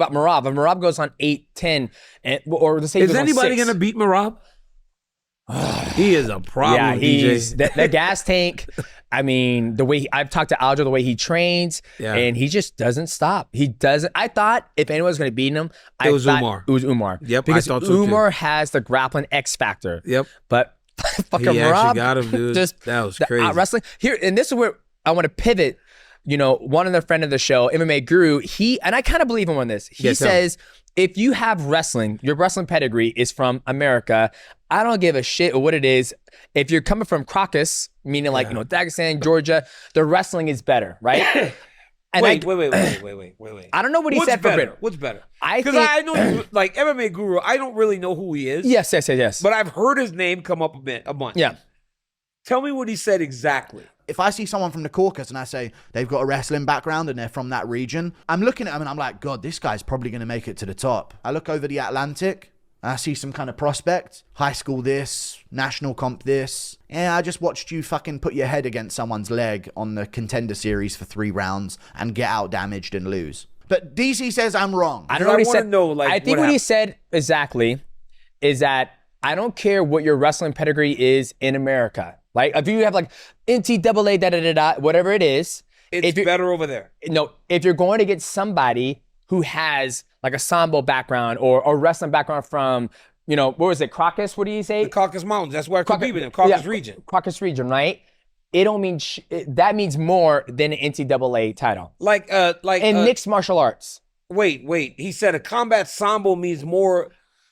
about Merab. If Merab goes on 8-10, or let's say is anybody going to beat Merab? He is a problem, yeah, he's DJ. the gas tank. I mean, the way I've talked to Aljo, the way he trains, and he just doesn't stop. He doesn't. I thought if anyone was going to beat him, it was Umar. It was Umar. Yep, because I thought so Umar too. has the grappling X factor. Yep, but fucking he Merab, actually got him, dude. That was crazy. Wrestling here, and this is where I want to pivot. You know, one of the friend of the show, MMA Guru, and I kind of believe him on this. He says, if you have wrestling, your wrestling pedigree is from America. I don't give a shit what it is. If you're coming from Caucasus, meaning like, Dagestan, Georgia, the wrestling is better, right? And wait. I don't know what he said better? for better. What's better? Because I know, you, like MMA Guru, I don't really know who he is. Yes. But I've heard his name come up a bunch. Yeah. Tell me what he said exactly. If I see someone from the Caucasus and I say they've got a wrestling background and they're from that region, I'm looking at them and I'm like, God, this guy's probably going to make it to the top. I look over the Atlantic, I see some kind of prospect, high school this, national comp this. Yeah, I just watched you fucking put your head against someone's leg on the Contender Series for 3 rounds and get out damaged and lose. But DC says I'm wrong. I don't know what he said. I think what he said exactly is that I don't care what your wrestling pedigree is in America. Like, if you have like NCAA, whatever it is. It's better over there. No, if you're going to get somebody who has like a sambo background or wrestling background from, what was it, Caucasus? What do you say? The Caucasus Mountains. That's where Khabib in Caucasus region. Caucasus region, right? It don't mean, that means more than an NCAA title. Like mixed martial arts. Wait. He said a combat sambo means more.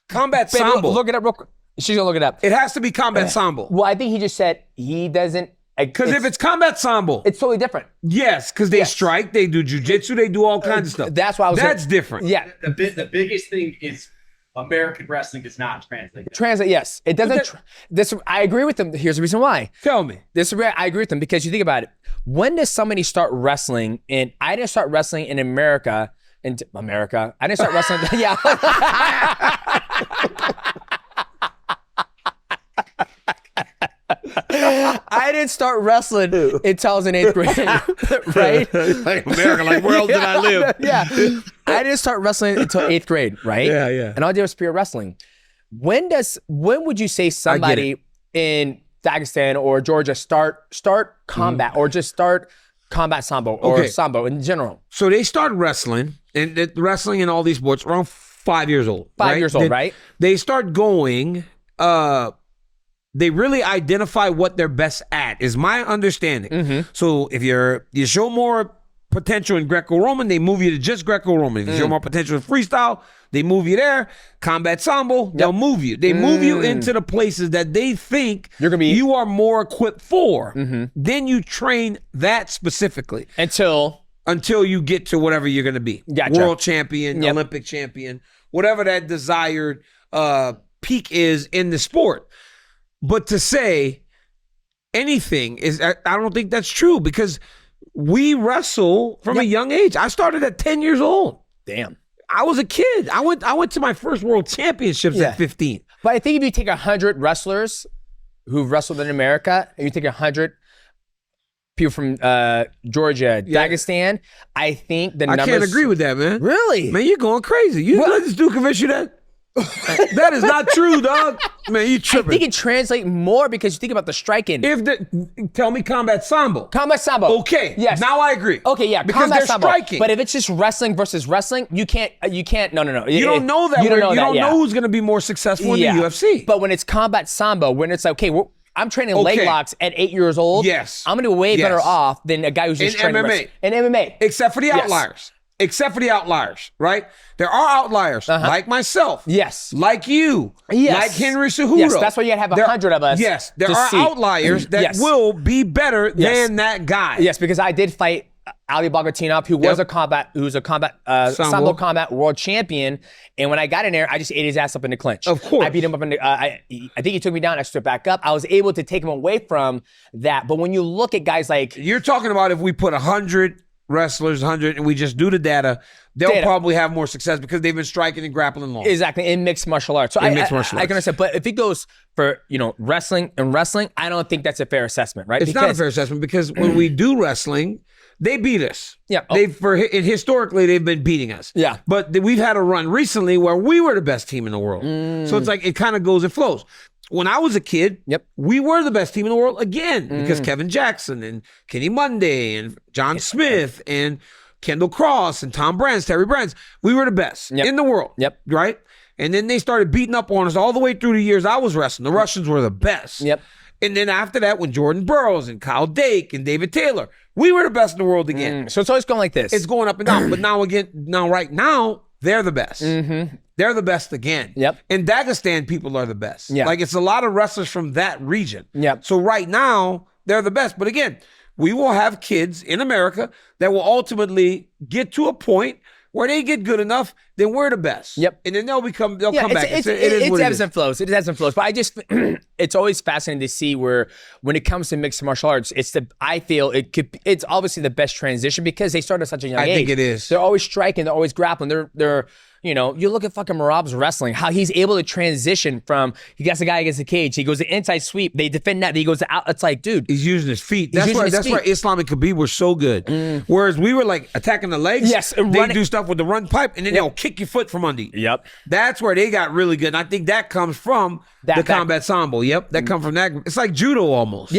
Combat sambo. Look it up real quick. She's gonna look it up. It has to be combat sambo. Well, I think he just said he doesn't. Because if it's combat sambo, it's totally different. Yes, because they strike, they do jujitsu, they do all kinds of stuff. That's why I was. That's different. Yeah. The biggest thing is American wrestling does not translate. Yes, it doesn't. I agree with them. Here's the reason why. Tell me. I agree with them because you think about it. When does somebody start wrestling? And I didn't start wrestling in America. I didn't start wrestling. Yeah. I didn't start wrestling until I was in 8th grade, right? Like America, like where else did I live? Yeah. I didn't start wrestling until 8th grade, right? Yeah. And all I did was spear wrestling. When would you say somebody in Dagestan or Georgia start combat or just start combat sambo or sambo in general? So they start wrestling, and wrestling in all these sports around 5 years old. 5 years old, right? They start going, they really identify what they're best at, is my understanding. Mm-hmm. So if you show more potential in Greco-Roman, they move you to just Greco-Roman. If you show more potential in freestyle, they move you there. Combat sambo, they'll move you. They move you into the places that they think you are more equipped for. Then you train that specifically. Until you get to whatever you're going to be. Gotcha. World champion, Olympic champion, whatever that desired peak is in the sport. But to say anything I don't think that's true because we wrestle from a young age. I started at 10 years old. Damn. I was a kid. I went to my first world championships at 15. But I think if you take 100 wrestlers who've wrestled in America, and you take 100 people from Georgia, Dagestan, I think the numbers... I can't agree with that, man. Really? Man, you're going crazy. You let this dude convince you that? That is not true, dog. Man, you tripping. I think it translates more because you think about the striking. Tell me combat sambo. Combat sambo. Okay. Yes. Now I agree. Okay, yeah. Because combat they're sambo. striking. But if it's just wrestling versus wrestling, you can't. No. You don't know that. You don't know who's going to be more successful in the UFC. But when it's combat sambo, when it's like, okay, I'm training leg locks at 8 years old. Yes. I'm going to be way better off than a guy who's just training MMA. In MMA. Except for the outliers. Except for the outliers, right? There are outliers, like myself. Yes. Like you. Yes. Like Henry Cejudo. Yes, that's why you gotta have 100 of us. Yes, there are outliers that will be better than that guy. Yes, because I did fight Ali Bogatinov, who's a sambo combat world champion. And when I got in there, I just ate his ass up in the clinch. Of course. I beat him up in the, I think he took me down, I stood back up. I was able to take him away from that. But when you look at guys like... You're talking about if we put 100 wrestlers, 100, and we just do the data, they'll probably have more success because they've been striking and grappling long. Exactly, in mixed martial arts. So I can understand, but if it goes for, wrestling, I don't think that's a fair assessment, right? It's not a fair assessment because when we do wrestling, they beat us. Yeah. Historically, they've been beating us. Yeah. But we've had a run recently where we were the best team in the world. So it's like it kind of goes and flows. When I was a kid, we were the best team in the world again because Kevin Jackson and Kenny Monday and John Smith and Kendall Cross and Tom Brands, Terry Brands, we were the best in the world. Right? And then they started beating up on us all the way through the years I was wrestling. The Russians were the best. And then after that, when Jordan Burroughs and Kyle Dake and David Taylor, we were the best in the world again. So it's always going like this. It's going up and down. But right now, they're the best. They're the best again. In Dagestan, people are the best. Like it's a lot of wrestlers from that region. So right now, they're the best. But again, we will have kids in America that will ultimately get to a point where they get good enough, then we're the best. And then they'll come back. It's ebbs and flows. It ebbs and flows. But I just, it's always fascinating to see where, when it comes to mixed martial arts, I feel it's obviously the best transition because they start at such a young age. I think it is. They're always striking. They're always grappling. They're you know, you look at fucking Marab's wrestling, how he's able to transition from, he gets a guy against the cage, he goes to inside sweep, they defend that, he goes to out. It's like, dude. He's using his feet. That's why Islam and Khabib were so good. Whereas we were like attacking the legs. Yes. They do stuff with the run pipe and then they'll kick your foot from under you. That's where they got really good. And I think that comes from the combat sambo. That comes from that. It's like judo almost.